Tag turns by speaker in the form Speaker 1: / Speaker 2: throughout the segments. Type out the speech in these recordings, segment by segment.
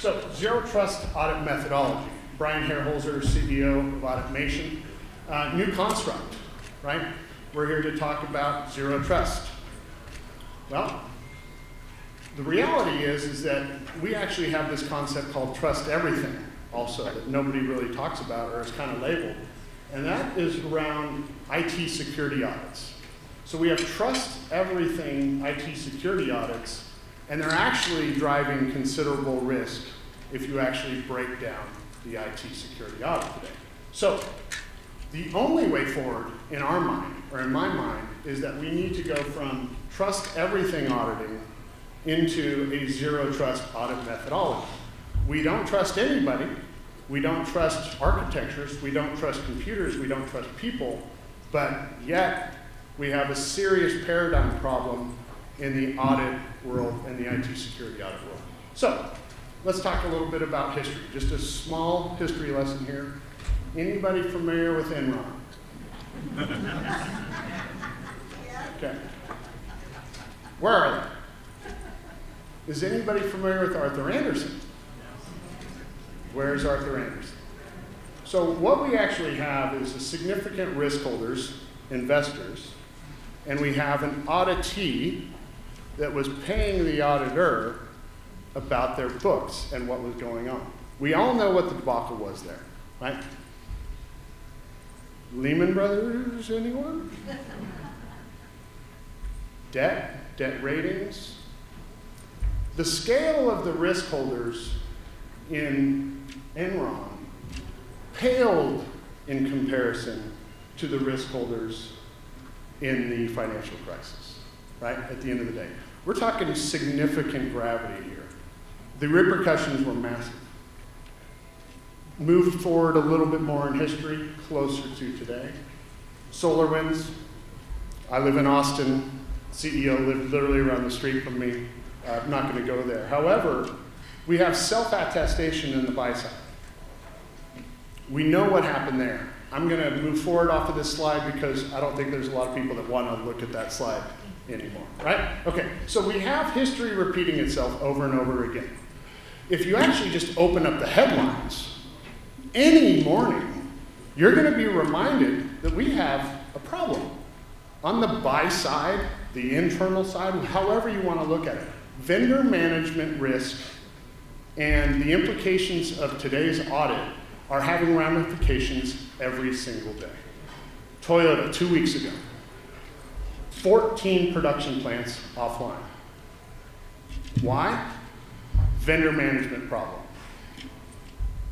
Speaker 1: So, Zero Trust Audit Methodology. Brian Hierholzer, CEO of Auditmation. New construct, right? We're here to talk about Zero Trust. Well, the reality is that we actually have this concept called trust everything also that nobody really talks about or is kind of labeled. And that is around IT security audits. So we have trust everything IT security audits, and they're actually driving considerable risk if you actually break down the IT security audit today. So the only way forward in our mind, or in my mind, is that we need to go from trust everything auditing into a zero trust audit methodology. We don't trust anybody. We don't trust architectures. We don't trust computers. We don't trust people. But yet, we have a serious paradigm problem in the audit world and the IT security audit world. So, let's talk a little bit about history. Just a small history lesson here. Anybody familiar with Enron? Okay. Where are they? Is anybody familiar with Arthur Andersen? Where's Arthur Andersen? So what we actually have is a significant risk holders, investors, and we have an auditee that was paying the auditor about their books and what was going on. We all know what the debacle was there, right? Lehman Brothers, anyone? Debt ratings. The scale of the risk holders in Enron paled in comparison to the risk holders in the financial crisis, right? At the end of the day. We're talking significant gravity here. The repercussions were massive. Moved forward a little bit more in history, closer to today. SolarWinds. I live in Austin. CEO lived literally around the street from me. I'm not going to go there. However, we have self-attestation in the buy side. We know what happened there. I'm going to move forward off of this slide because I don't think there's a lot of people that want to look at that slide anymore, right? Okay, so we have history repeating itself over and over again. If you actually just open up the headlines, any morning, you're going to be reminded that we have a problem. On the buy side, the internal side, however you want to look at it, vendor management risk and the implications of today's audit are having ramifications every single day. Toyota, 2 weeks ago, 14 production plants offline. Why? Vendor management problem.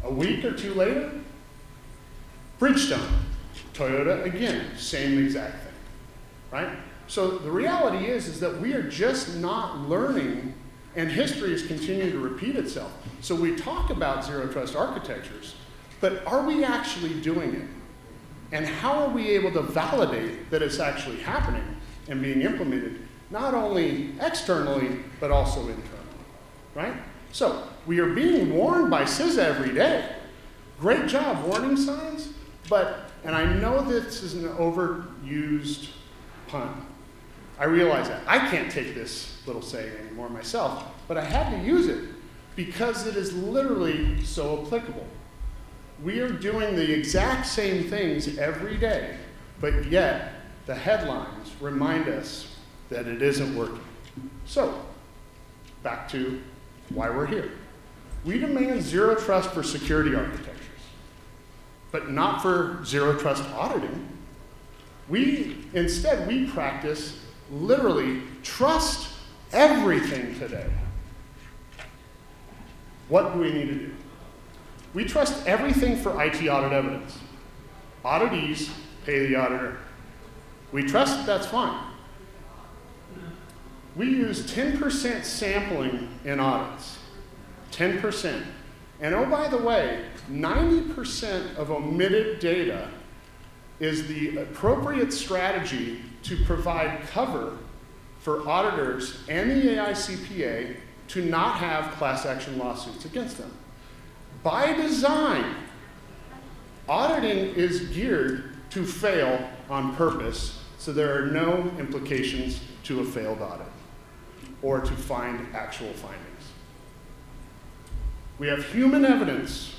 Speaker 1: A week or two later, Bridgestone, Toyota, again, same exact thing, right? So the reality is that we are just not learning, and history is continuing to repeat itself. So we talk about zero trust architectures, but are we actually doing it? And how are we able to validate that it's actually happening and being implemented, not only externally, but also internally, right? So we are being warned by CISA every day. Great job, warning signs, but, and I know this is an overused pun. I realize that. I can't take this little saying anymore myself, but I had to use it because it is literally so applicable. We are doing the exact same things every day, but yet the headlines remind us that it isn't working. So, back to why we're here. We demand zero trust for security architectures, but not for zero trust auditing. Instead, we practice literally trust everything today. What do we need to do? We trust everything for IT audit evidence. Auditees pay the auditor. We trust that's fine. We use 10% sampling in audits. 10%. And oh, by the way, 90% of omitted data is the appropriate strategy to provide cover for auditors and the AICPA to not have class action lawsuits against them. By design, auditing is geared to fail on purpose, so there are no implications to a failed audit or to find actual findings. We have human evidence.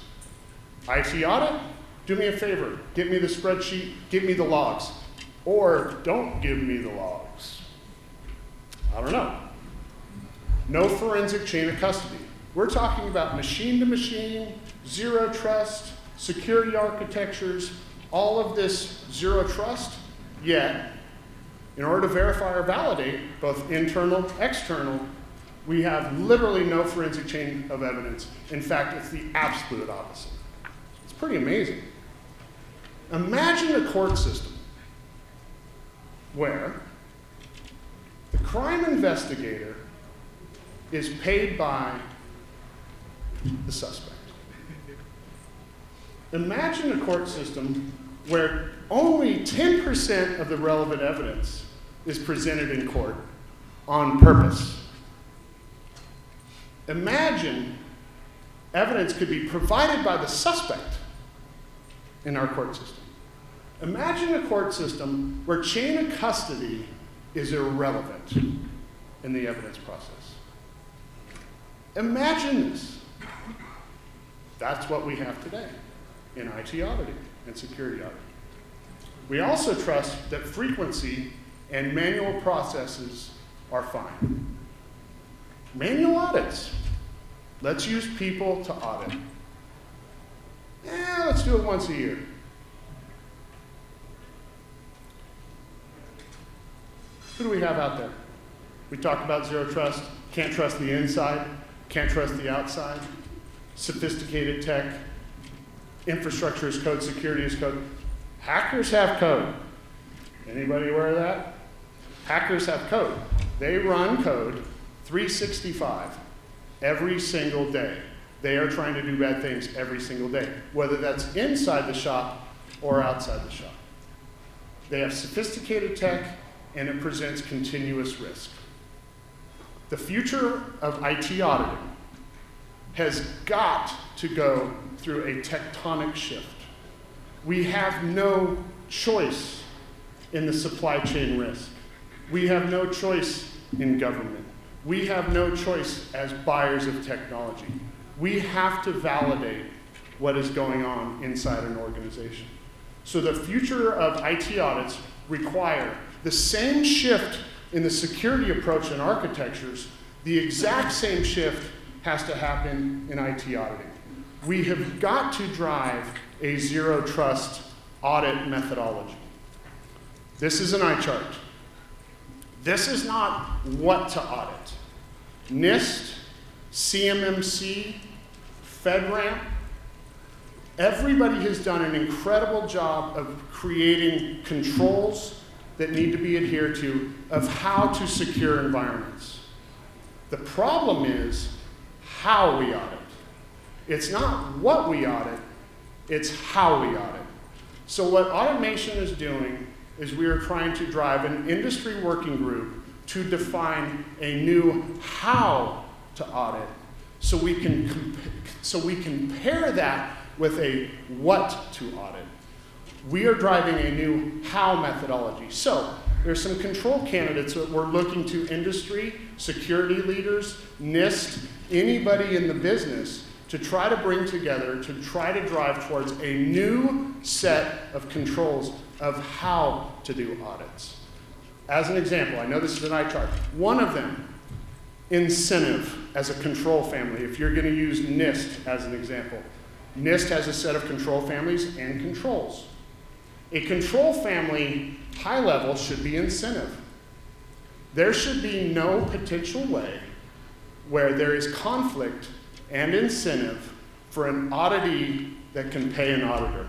Speaker 1: IT audit, do me a favor, get me the spreadsheet, give me the logs. Or don't give me the logs. I don't know. No forensic chain of custody. We're talking about machine to machine, zero trust, security architectures, all of this zero trust, yet in order to verify or validate, both internal, external, we have literally no forensic chain of evidence. In fact, it's the absolute opposite. It's pretty amazing. Imagine a court system where the crime investigator is paid by the suspect. Imagine a court system where only 10% of the relevant evidence is presented in court on purpose. Imagine evidence could be provided by the suspect in our court system. Imagine a court system where chain of custody is irrelevant in the evidence process. Imagine this. That's what we have today in IT auditing and security auditing. We also trust that frequency and manual processes are fine. Manual audits. Let's use people to audit. Let's do it once a year. Who do we have out there? We talk about zero trust. Can't trust the inside. Can't trust the outside. Sophisticated tech. Infrastructure is code. Security is code. Hackers have code. Anybody aware of that? Hackers have code. They run code 365 every single day. They are trying to do bad things every single day, whether that's inside the shop or outside the shop. They have sophisticated tech, and it presents continuous risk. The future of IT auditing has got to go through a tectonic shift. We have no choice in the supply chain risk. We have no choice in government. We have no choice as buyers of technology. We have to validate what is going on inside an organization. So the future of IT audits require the same shift in the security approach and architectures. The exact same shift has to happen in IT auditing. We have got to drive a zero trust audit methodology. This is an eye chart. This is not what to audit. NIST, CMMC, FedRAMP, everybody has done an incredible job of creating controls that need to be adhered to of how to secure environments. The problem is how we audit. It's not what we audit, it's how we audit. So what Auditmation is doing is we are trying to drive an industry working group to define a new how to audit so we can pair that with a what to audit. We are driving a new how methodology. So there's some control candidates that we're looking to industry, security leaders, NIST, anybody in the business to try to bring together, to try to drive towards a new set of controls of how to do audits. As an example, I know this is an eye chart. One of them, incentive as a control family. If you're going to use NIST as an example, NIST has a set of control families and controls. A control family, high level, should be incentive. There should be no potential way where there is conflict and incentive for an auditee that can pay an auditor.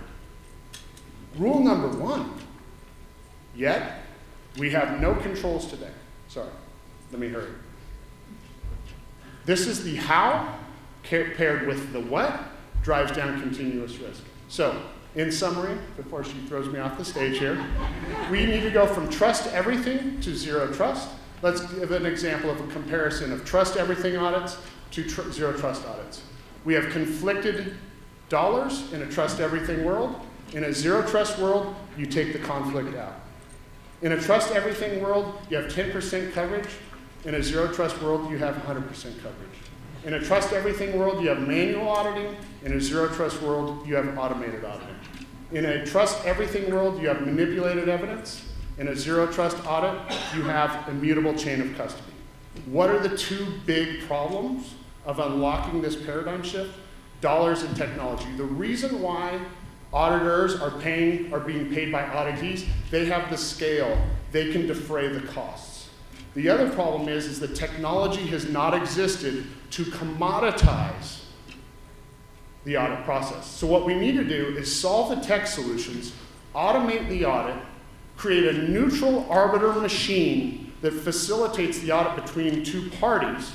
Speaker 1: Rule number one. Yet, we have no controls today. Sorry, let me hurry. This is the how paired with the what drives down continuous risk. So, in summary, before she throws me off the stage here, we need to go from trust everything to zero trust. Let's give an example of a comparison of trust everything audits to zero trust audits. We have conflicted dollars in a trust everything world. In a zero trust world, you take the conflict out. In a trust everything world, you have 10% coverage. In a zero trust world, you have 100% coverage. In a trust everything world, you have manual auditing. In a zero trust world, you have automated auditing. In a trust everything world, you have manipulated evidence. In a zero trust audit, you have immutable chain of custody. What are the two big problems of unlocking this paradigm shift? Dollars and technology. The reason why auditors are being paid by auditees, they have the scale. They can defray the costs. The other problem is that technology has not existed to commoditize the audit process. So what we need to do is solve the tech solutions, automate the audit, create a neutral arbiter machine that facilitates the audit between two parties,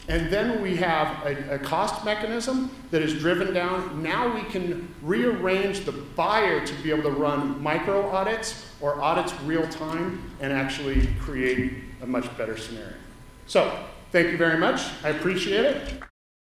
Speaker 1: and then we have a cost mechanism that is driven down. Now we can rearrange the buyer to be able to run micro audits or audits real time and actually create a much better scenario. So, thank you very much. I appreciate it.